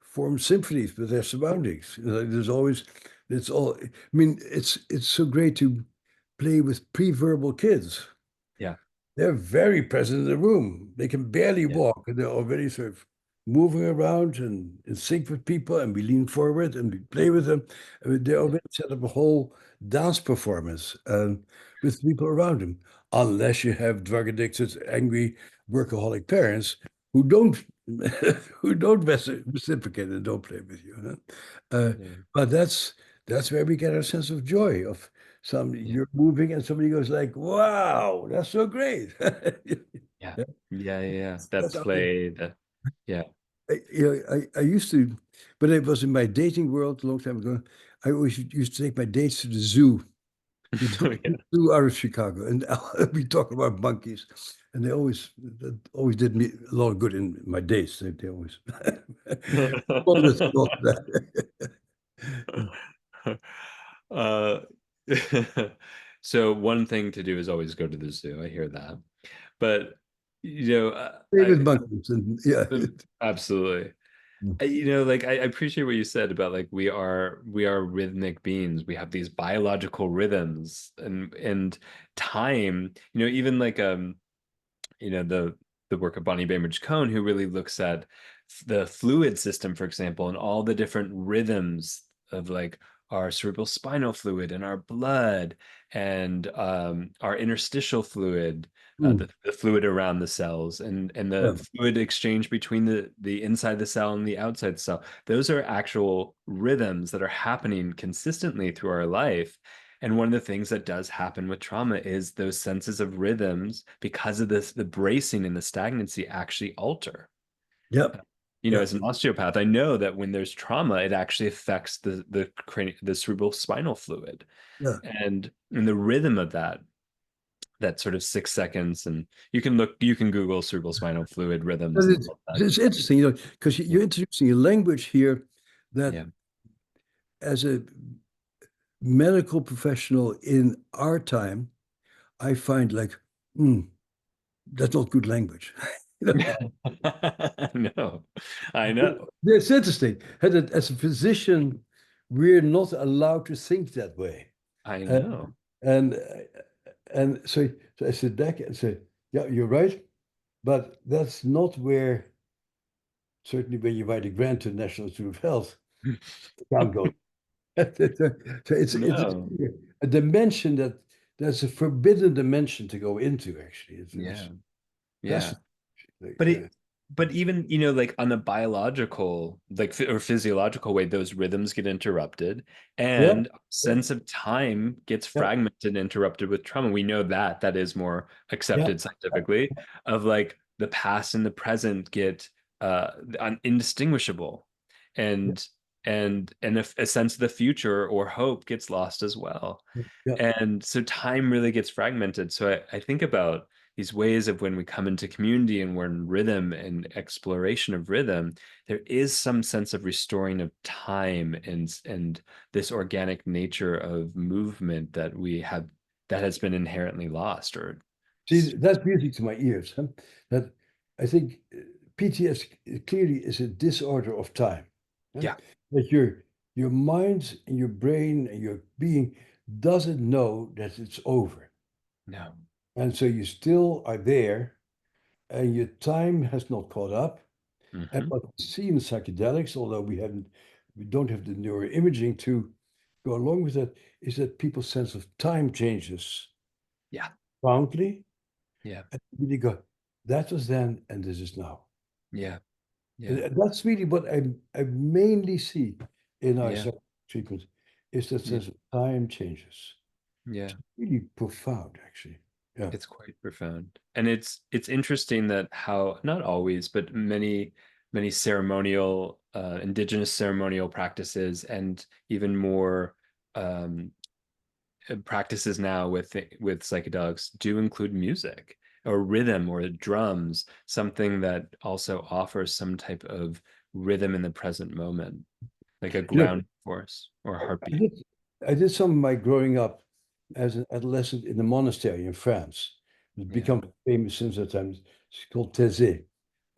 form symphonies with their surroundings. There's always, it's all. I mean, it's so great to play with pre-verbal kids. Yeah. They're very present in the room. They can barely Yeah. walk, and they're already sort of moving around and in sync with people. And we lean forward and we play with them. I mean, they Yeah. already set up a whole dance performance with people around them. Unless you have drug addicted, angry, workaholic parents who don't who don't reciprocate and don't play with you. Huh? Yeah. But that's where we get our sense of joy of Yeah. you're moving and somebody goes like, "Wow, that's so great." Yeah. Yeah, Yeah. Yeah. That that's how I, play, that, yeah. I used to, but it was in my dating world a long time ago. I always used to take my dates to the zoo. We took the Yeah. zoo out of Chicago, and we talk about monkeys, and that always did me a lot of good in my dates. They always always thought that. Uh, so one thing to do is always go to the zoo. I hear that, but Play with monkeys, and yeah. absolutely. Like I appreciate what you said about like we are rhythmic beings. We have these biological rhythms and time. Even like the work of Bonnie Bainbridge Cohn, who really looks at the fluid system, for example, and all the different rhythms of like our cerebral spinal fluid and our blood and our interstitial fluid, Mm, the fluid around the cells and yeah, the fluid exchange between the inside the cell and the outside the cell. Those are actual rhythms that are happening consistently through our life. And one of the things that does happen with trauma is those senses of rhythms, because of this, the bracing and the stagnancy actually alter. yeah, yeah, As an osteopath, I know that when there's trauma, it actually affects the cerebral spinal fluid yeah. and the rhythm of that sort of 6 seconds. And you can Google cerebral spinal fluid But rhythms and all that. it's interesting, because Yeah. you're introducing a language here that, Yeah. as a medical professional in our time, I find like, hmm, that's not good language. You know, No, I know. it's interesting. As a physician, we're not allowed to think that way. I Uh, know. and so I sit back and say, yeah, you're right, but that's not where, certainly when you write a grant to the National Institute of Health, you can't go. So it's No. a dimension that's a forbidden dimension to go into, actually. Yeah. That's Yeah. like, But even, like on a biological, like or physiological way, those rhythms get interrupted yeah, and yeah, sense of time gets yeah, fragmented and interrupted with trauma. We know that is more yeah, accepted scientifically, of like the past and the present get indistinguishable, yeah, and a sense of the future or hope gets lost as well. yeah, And so time really gets fragmented. So I think about, these ways of when we come into community and we're in rhythm and exploration of rhythm, there is some sense of restoring of time and this organic nature of movement that we have that has been inherently lost or See, that's music to my ears. Huh? That I think PTS clearly is a disorder of time. Huh? yeah, That your mind and your brain and your being doesn't know that it's over. no. And so you still are there and your time has not caught up. And Hmm. what we see in psychedelics, although we don't have the neuroimaging to go along with that, is that people's sense of time changes Yeah, profoundly. yeah, And really go, that was then and this is now. yeah, yeah, And that's really what I mainly see in our yeah, treatment is that yeah, sense of time changes. yeah. It's really profound, actually. Yeah. It's quite profound. And it's interesting that how not always, but many ceremonial indigenous ceremonial practices and even more um practices now with psychedelics do include music or rhythm or drums, something that also offers some type of rhythm in the present moment, like a You know, ground force or a I heartbeat. did, I did some of my growing up as an adolescent in a monastery in France. It's Yeah. become famous since that time. It's called Thésée.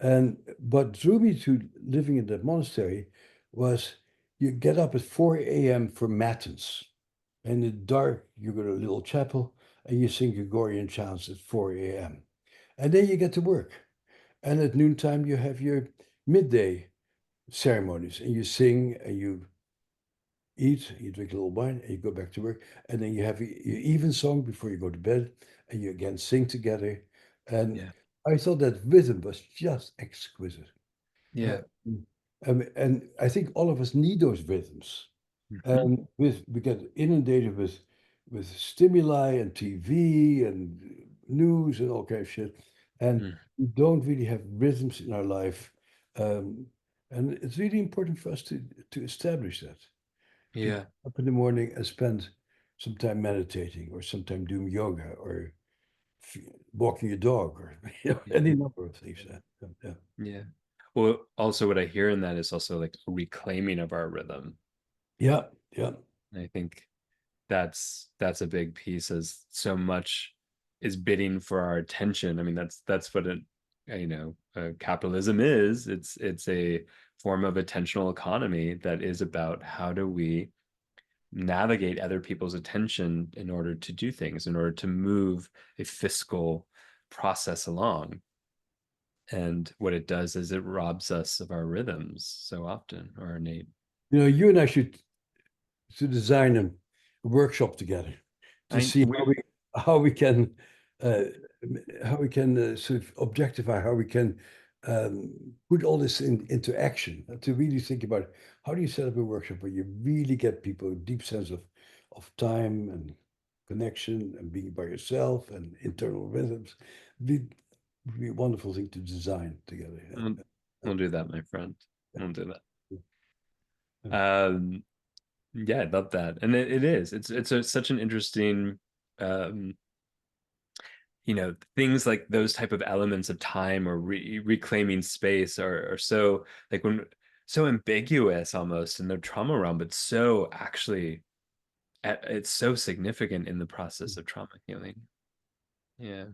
And what drew me to living in that monastery was you get up at 4 a.m. for matins. In the dark, you go to a little chapel and you sing Gregorian chants at 4 a.m. And then you get to work. And at noontime, you have your midday ceremonies and you sing and you eat, you drink a little wine, and you go back to work. And then you have your evensong before you go to bed, and you again sing together. And Yeah. I thought that rhythm was just exquisite. Uh, Yeah. and I think all of us need those rhythms. Hmm. And we get inundated with stimuli and TV and news and all kind of shit, and Mm. we don't really have rhythms in our life. Um, and it's really important for us to establish that to get Yeah. up in the morning and spend some time meditating or some time doing yoga or walking your dog or any Yeah. number of things. Yeah. Yeah. Well, also what I hear in that is also like a reclaiming of our rhythm. Yeah. Yeah. And I think that's a big piece as so much is bidding for our attention. I mean, that's what capitalism is. It's a form of attentional economy that is about how do we navigate other people's attention in order to do things, in order to move a fiscal process along. And what it does is it robs us of our rhythms so often, or our innate. You and I should to design a workshop together to I see we how we can uh, sort of objectify how we can put all this into action and to really think about how do you set up a workshop where you really get people a deep sense of time and connection and being by yourself and internal rhythms. Be be a wonderful thing to design together. we'll, we'll do that, my friend. We'll do Yeah. that. Yeah, I love that. And it is. Such an interesting um things like those type of elements of time or reclaiming space are so like when so ambiguous almost in the trauma realm, but so actually it's so significant in the process of trauma healing. Yeah.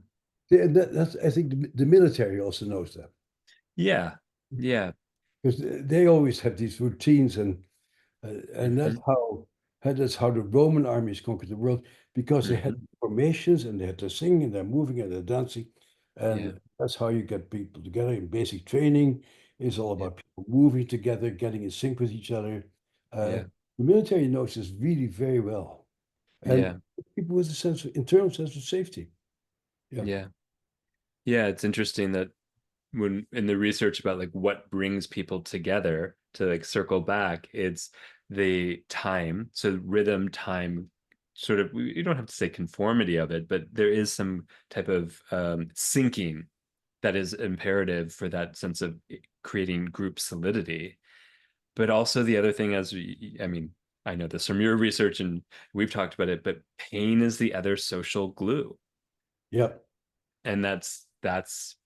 Yeah, and that's I think the military also knows that Yeah. Yeah. because they always have these routines and Hmm. that's how the Roman armies conquered the world because they had Hmm. formations and they had to sing and they're moving and they're dancing, Yeah. and that's how you get people together. In basic training is all Yeah. about people moving together, getting in sync with each other. Uh, Yeah. the military knows this really very well, and Yeah. people with a internal sense of safety. Yeah, Yeah. Yeah. It's interesting that when in the research about like what brings people together to like circle back, it's the time. So rhythm, time, sort of, you don't have to say conformity of it, but there is some type of syncing that is imperative for that sense of creating group solidity. But also the other thing, I mean, I know this from your research and we've talked about it, but pain is the other social glue. yeah, And that's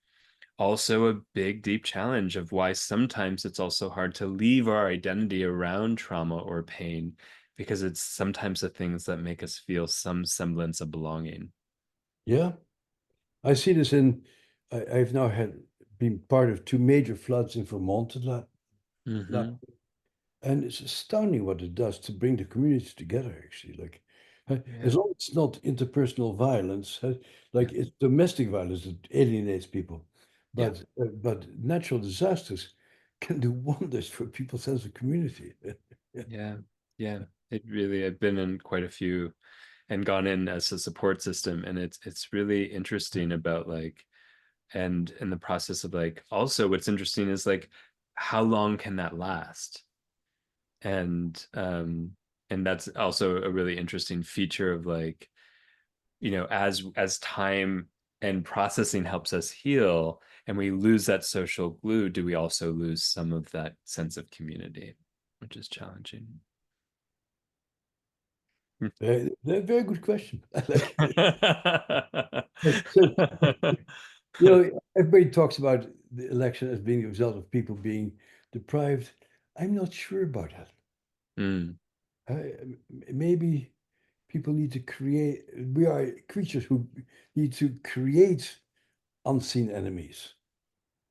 also a big, deep challenge of why sometimes it's also hard to leave our identity around trauma or pain, because it's sometimes the things that make us feel some semblance of belonging. Yeah, I see this in. I've now been part of two major floods in Vermont, Mm-hmm. and it's astounding what it does to bring the community together. Actually, like Yeah. as long as it's not interpersonal violence, Yeah. like it's domestic violence that alienates people, Yeah. but natural disasters can do wonders for people's sense of community. Yeah. Yeah. Yeah. It really, I've been in quite a few and gone in as a support system. And it's really interesting about like, and in the process of like, also what's interesting is like, how long can that last? And and that's also a really interesting feature of like, as time and processing helps us heal and we lose that social glue, do we also lose some of that sense of community, which is challenging. Very good question. I like it. So, you know, everybody talks about the election as being a result of people being deprived. I'm not sure about that. Mm, Maybe people need to create, we are creatures who need to create unseen enemies.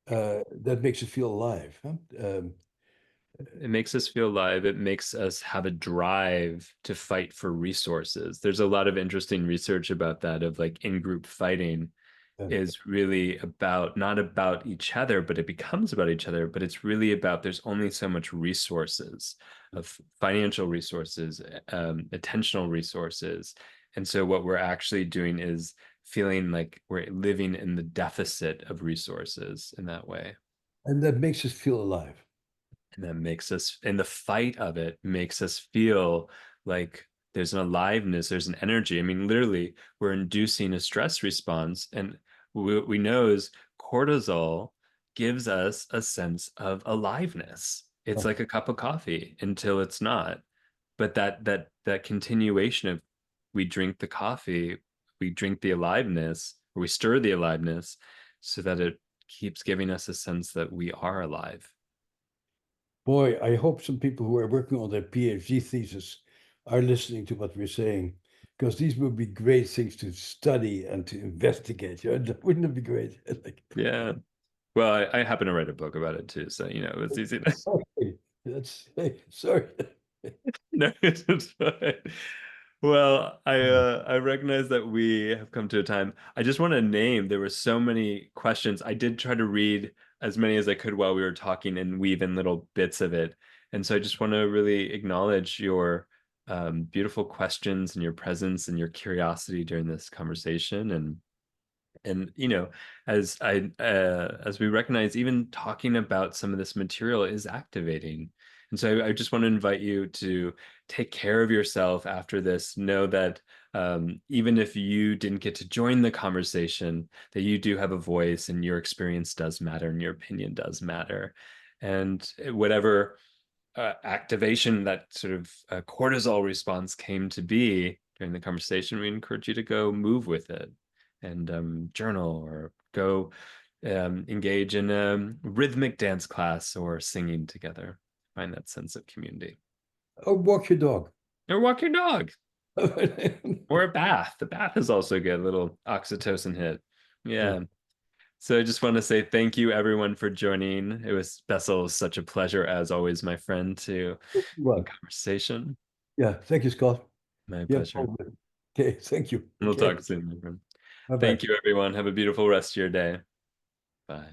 That makes us feel alive. Huh? it makes us feel alive. It makes us have a drive to fight for resources. There's a lot of interesting research about that, of like in-group fighting uh, is really about, not about each other, but it becomes about each other, but it's really about, there's only so much resources, of financial resources, attentional resources. And so what we're actually doing is feeling like we're living in the deficit of resources in that way. and that makes us feel alive. And that makes us, and the fight of it makes us feel like there's an aliveness, there's an energy. I mean, literally, we're inducing a stress response. And what we know is cortisol gives us a sense of aliveness. It's like a cup of coffee until it's not. But that continuation of, we drink the coffee, we drink the aliveness, or we stir the aliveness so that it keeps giving us a sense that we are alive. Boy, I hope some people who are working on their PhD thesis are listening to what we're saying, because these would be great things to study and to investigate. Wouldn't it be great? Like, Yeah. Well, I happen to write a book about it too, so it's easy to. okay, that's hey, sorry. No, it's fine. Well, I recognize that we have come to a time. I just want to name, there were so many questions. I did try to read as many as I could while we were talking and weave in little bits of it. And so I just want to really acknowledge your beautiful questions and your presence and your curiosity during this conversation. And as we recognize, even talking about some of this material is activating. And so I just want to invite you to take care of yourself after this. Know that even if you didn't get to join the conversation, that you do have a voice and your experience does matter and your opinion does matter. And whatever activation, that sort of cortisol response came to be during the conversation, we encourage you to go move with it and journal, or go engage in a rhythmic dance class or singing together. Find that sense of community. Or walk your dog. Or walk your dog. Or a bath. The bath is also good, a little oxytocin hit. Yeah. Yeah. So I just want to say thank you, everyone, for joining. It was, Bessel, such a pleasure, as always, my friend, to in Well, conversation. yeah. Thank you, Scott. My Yeah. pleasure. Okay. Thank you. We'll Okay. talk soon, my friend. Bye bye. Thank you, everyone. Have a beautiful rest of your day. Bye.